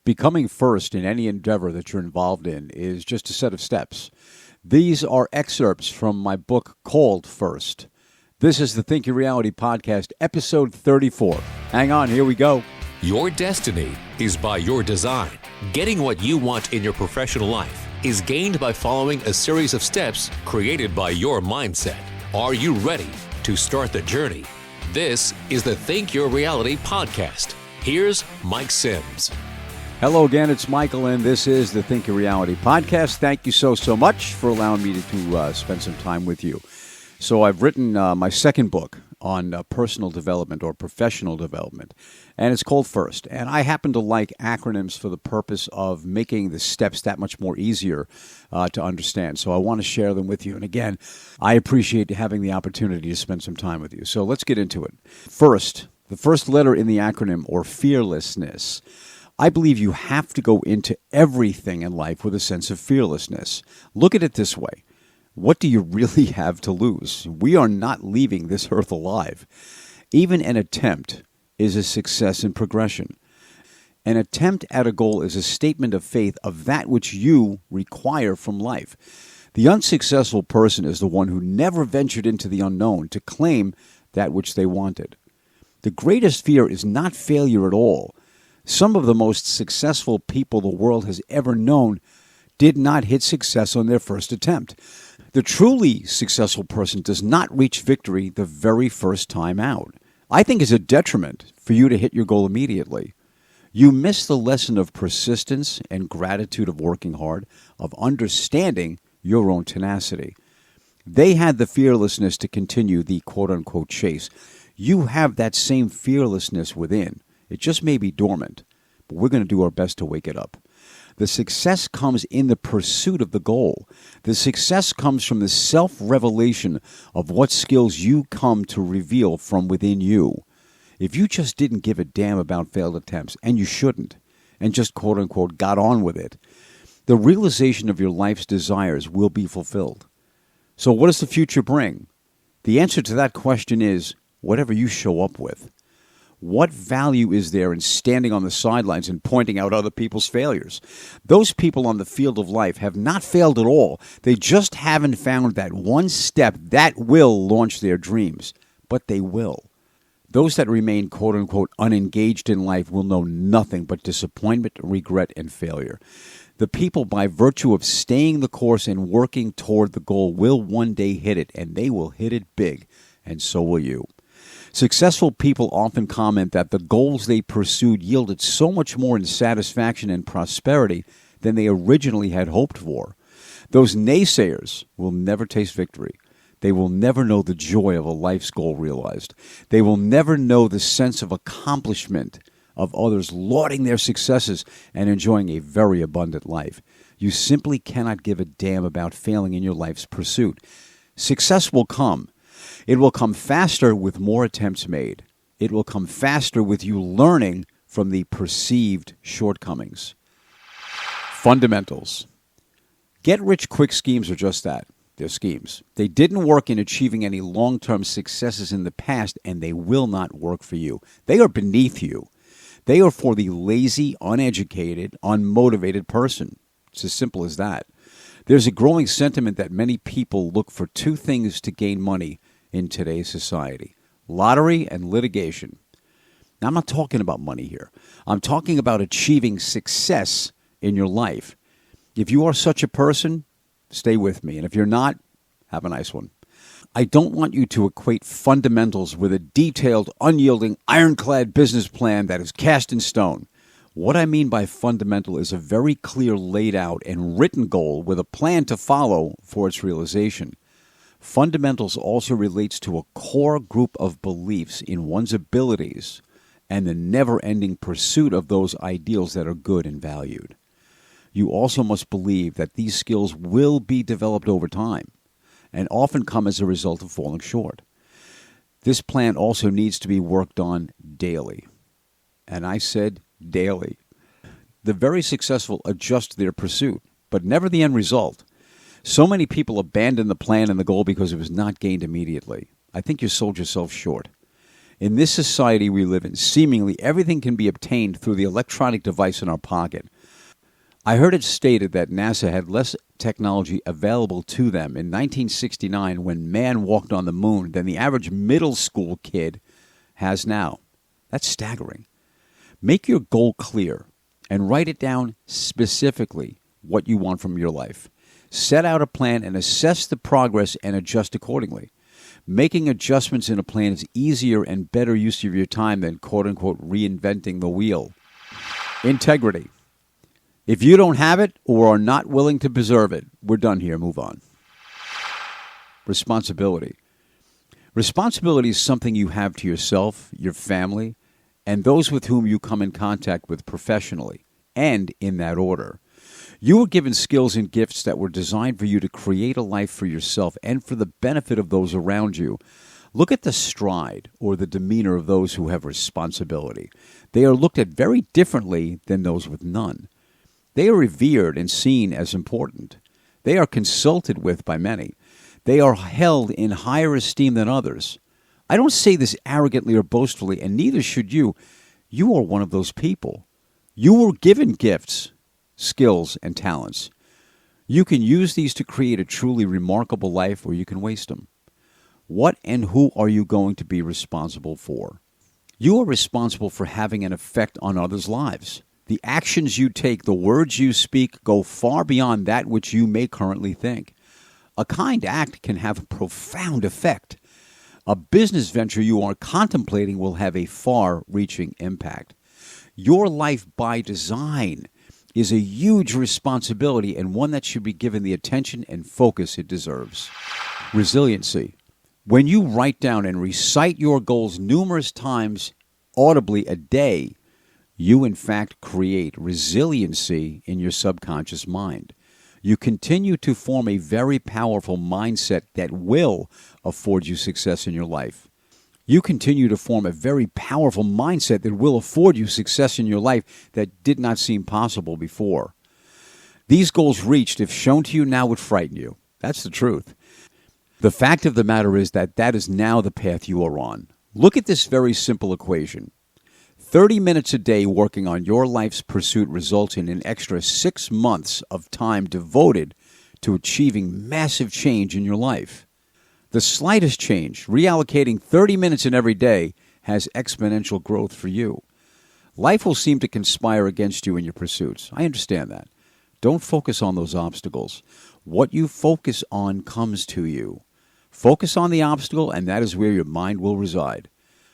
Becoming first in any endeavor that you're involved in is just a set of steps. These are excerpts from my book called First. This is the Think Your Reality podcast, episode 34. Hang on, here we go. Your destiny is by your design. Getting what you want in your professional life is gained by following a series of steps created by your mindset. Are you ready to start the journey? This is the Think Your Reality podcast. Here's Mike Sims. Hello again, it's Michael, and this is the Think Your Reality podcast. Thank you so much for allowing me to spend some time with you. So I've written my second book on personal development or professional development, and it's called First. And I happen to like acronyms for the purpose of making the steps that much more easier to understand. So I want to share them with you. And again, I appreciate having the opportunity to spend some time with you. So let's get into it. First, the first letter in the acronym, or fearlessness. I believe you have to go into everything in life with a sense of fearlessness. Look at it this way. What do you really have to lose? We are not leaving this earth alive. Even an attempt is a success in progression. An attempt at a goal is a statement of faith of that which you require from life. The unsuccessful person is the one who never ventured into the unknown to claim that which they wanted. The greatest fear is not failure at all. Some of the most successful people the world has ever known did not hit success on their first attempt. The truly successful person does not reach victory the very first time out. I think it's a detriment for you to hit your goal immediately. You miss the lesson of persistence and gratitude of working hard, of understanding your own tenacity. They had the fearlessness to continue the quote-unquote chase. You have that same fearlessness within. It just may be dormant, but we're going to do our best to wake it up. The success comes in the pursuit of the goal. The success comes from the self-revelation of what skills you come to reveal from within you. If you just didn't give a damn about failed attempts, and you shouldn't, and just quote-unquote got on with it, the realization of your life's desires will be fulfilled. So what does the future bring? The answer to that question is whatever you show up with. What value is there in standing on the sidelines and pointing out other people's failures? Those people on the field of life have not failed at all. They just haven't found that one step that will launch their dreams. But they will. Those that remain, quote-unquote, unengaged in life will know nothing but disappointment, regret, and failure. The people, by virtue of staying the course and working toward the goal, will one day hit it, and they will hit it big, and so will you. Successful people often comment that the goals they pursued yielded so much more in satisfaction and prosperity than they originally had hoped for. Those naysayers will never taste victory. They will never know the joy of a life's goal realized. They will never know the sense of accomplishment of others lauding their successes and enjoying a very abundant life. You simply cannot give a damn about failing in your life's pursuit. Success will come. It will come faster with more attempts made. It will come faster with you learning from the perceived shortcomings. Fundamentals. Get-rich-quick schemes are just that. They're schemes. They didn't work in achieving any long-term successes in the past, and they will not work for you. They are beneath you. They are for the lazy, uneducated, unmotivated person. It's as simple as that. There's a growing sentiment that many people look for two things to gain money in today's society: lottery and litigation. Now, I'm not talking about money here. I'm talking about achieving success in your life. If you are such a person, stay with me. And if you're not, have a nice one. I don't want you to equate fundamentals with a detailed, unyielding, ironclad business plan that is cast in stone. What I mean by fundamental is a very clear, laid out, and written goal with a plan to follow for its realization. Fundamentals also relates to a core group of beliefs in one's abilities and the never-ending pursuit of those ideals that are good and valued. You also must believe that these skills will be developed over time and often come as a result of falling short. This plan also needs to be worked on daily. And I said daily. The very successful adjust their pursuit, but never the end result. So many people abandon the plan and the goal because it was not gained immediately. I think you sold yourself short. In this society we live in, seemingly everything can be obtained through the electronic device in our pocket. I heard it stated that NASA had less technology available to them in 1969 when man walked on the moon than the average middle school kid has now. That's staggering. Make your goal clear and write it down specifically what you want from your life. Set out a plan and assess the progress and adjust accordingly. Making adjustments in a plan is easier and better use of your time than quote-unquote reinventing the wheel. Integrity. If you don't have it or are not willing to preserve it, we're done here. Move on. Responsibility. Responsibility is something you have to yourself, your family, and those with whom you come in contact with professionally, and in that order. You were given skills and gifts that were designed for you to create a life for yourself and for the benefit of those around you. Look at the stride or the demeanor of those who have responsibility. They are looked at very differently than those with none. They are revered and seen as important. They are consulted with by many. They are held in higher esteem than others. I don't say this arrogantly or boastfully, and neither should you. You are one of those people. You were given gifts, skills, and talents. You can use these to create a truly remarkable life, or you can waste them. What and who are you going to be responsible for? You are responsible for having an effect on others' lives. The actions you take, the words you speak, go far beyond that which you may currently think. A kind act can have a profound effect. A business venture you are contemplating will have a far-reaching impact. Your life by design is a huge responsibility and one that should be given the attention and focus it deserves. Resiliency. When you write down and recite your goals numerous times audibly a day, you in fact create resiliency in your subconscious mind. You continue to form a very powerful mindset that will afford you success in your life. You continue to form a very powerful mindset that will afford you success in your life that did not seem possible before. These goals reached, if shown to you now, would frighten you. That's the truth. The fact of the matter is that that is now the path you are on. Look at this very simple equation. 30 minutes a day working on your life's pursuit results in an extra 6 months of time devoted to achieving massive change in your life. The slightest change, reallocating 30 minutes in every day, has exponential growth for you. Life will seem to conspire against you in your pursuits. I understand that. Don't focus on those obstacles. What you focus on comes to you. Focus on the obstacle, and that is where your mind will reside.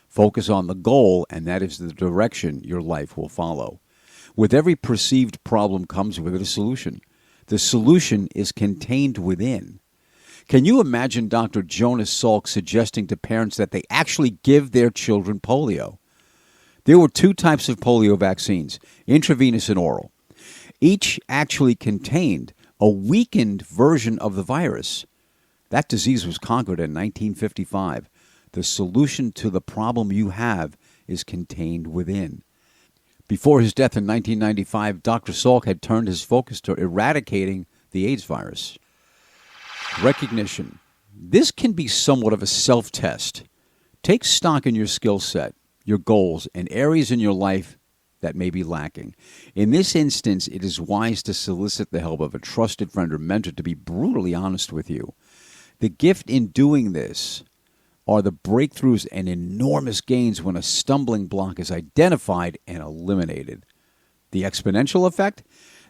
Focus on the goal, and that is the direction your life will follow. With every perceived problem comes with it a solution. The solution is contained within. Can you imagine Dr. Jonas Salk suggesting to parents that they actually give their children polio? There were 2 types of polio vaccines, intravenous and oral. Each actually contained a weakened version of the virus. That disease was conquered in 1955. The solution to the problem you have is contained within. Before his death in 1995, Dr. Salk had turned his focus to eradicating the AIDS virus. Recognition. This can be somewhat of a self-test. Take stock in your skill set, your goals, and areas in your life that may be lacking. In this instance, it is wise to solicit the help of a trusted friend or mentor to be brutally honest with you. The gift in doing this are the breakthroughs and enormous gains when a stumbling block is identified and eliminated. The exponential effect?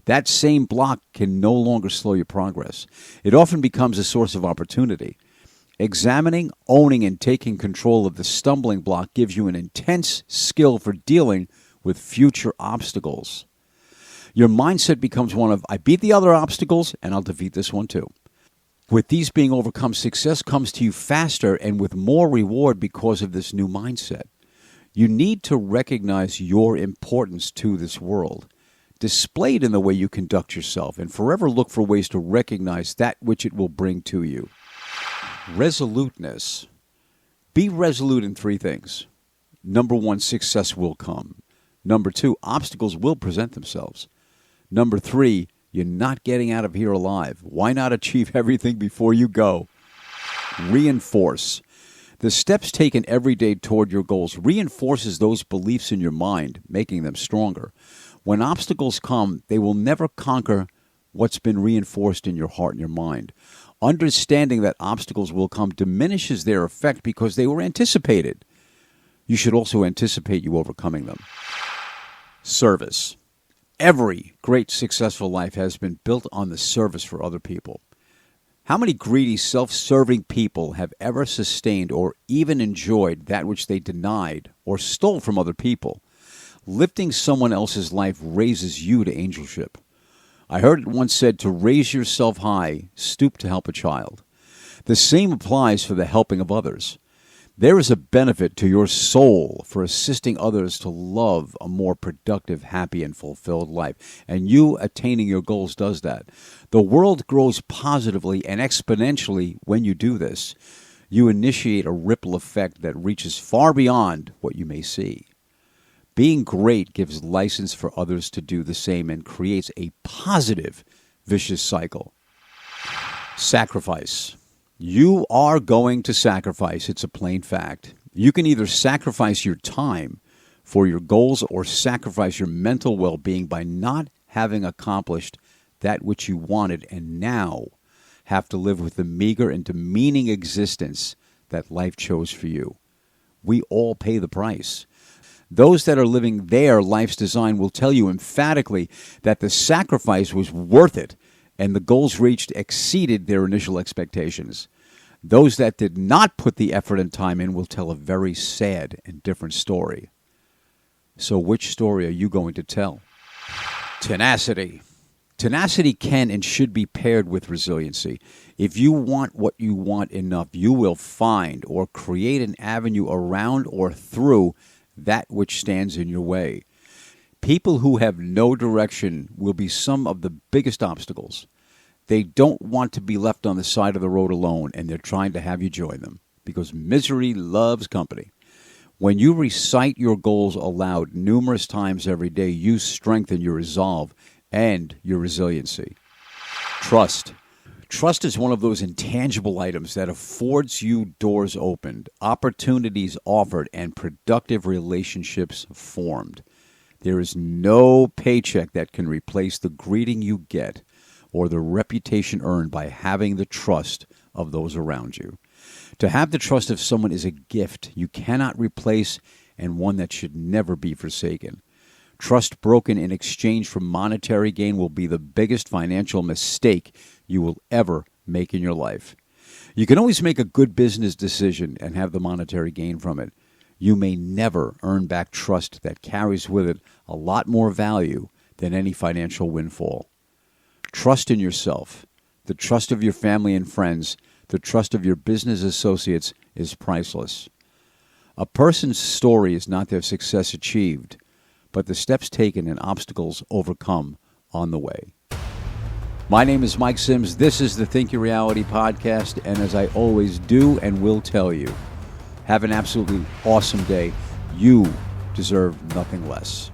That same block can no longer slow your progress. It often becomes a source of opportunity. Examining, owning, and taking control of the stumbling block gives you an intense skill for dealing with future obstacles. Your mindset becomes one of, I beat the other obstacles, and I'll defeat this one too. With these being overcome, success comes to you faster and with more reward because of this new mindset. You need to recognize your importance to this world. Display it in the way you conduct yourself, and forever look for ways to recognize that which it will bring to you. Resoluteness. Be resolute in 3 things. Number 1, success will come. Number 2, obstacles will present themselves. Number 3, you're not getting out of here alive. Why not achieve everything before you go? Reinforce. The steps taken every day toward your goals reinforces those beliefs in your mind, making them stronger. When obstacles come, they will never conquer what's been reinforced in your heart and your mind. Understanding that obstacles will come diminishes their effect because they were anticipated. You should also anticipate you overcoming them. Service. Every great successful life has been built on the service for other people. How many greedy, self-serving people have ever sustained or even enjoyed that which they denied or stole from other people? Lifting someone else's life raises you to angelship. I heard it once said, to raise yourself high, stoop to help a child. The same applies for the helping of others. There is a benefit to your soul for assisting others to love a more productive, happy, and fulfilled life. And you attaining your goals does that. The world grows positively and exponentially when you do this. You initiate a ripple effect that reaches far beyond what you may see. Being great gives license for others to do the same and creates a positive, vicious cycle. Sacrifice. You are going to sacrifice. It's a plain fact. You can either sacrifice your time for your goals or sacrifice your mental well-being by not having accomplished that which you wanted and now have to live with the meager and demeaning existence that life chose for you. We all pay the price. Those that are living their life's design will tell you emphatically that the sacrifice was worth it and the goals reached exceeded their initial expectations. Those that did not put the effort and time in will tell a very sad and different story. So which story are you going to tell? Tenacity. Tenacity can and should be paired with resiliency. If you want what you want enough, you will find or create an avenue around or through that which stands in your way. People who have no direction will be some of the biggest obstacles. They don't want to be left on the side of the road alone, and they're trying to have you join them because misery loves company. When you recite your goals aloud numerous times every day, you strengthen your resolve and your resiliency. Trust. Trust is one of those intangible items that affords you doors opened, opportunities offered, and productive relationships formed. There is no paycheck that can replace the greeting you get or the reputation earned by having the trust of those around you. To have the trust of someone is a gift you cannot replace and one that should never be forsaken. Trust broken in exchange for monetary gain will be the biggest financial mistake you will ever make in your life. You can always make a good business decision and have the monetary gain from it. You may never earn back trust that carries with it a lot more value than any financial windfall. Trust in yourself, the trust of your family and friends, the trust of your business associates is priceless. A person's story is not their success achieved, but the steps taken and obstacles overcome on the way. My name is Mike Sims. This is the Think Your Reality podcast, and as I always do and will tell you, have an absolutely awesome day. You deserve nothing less.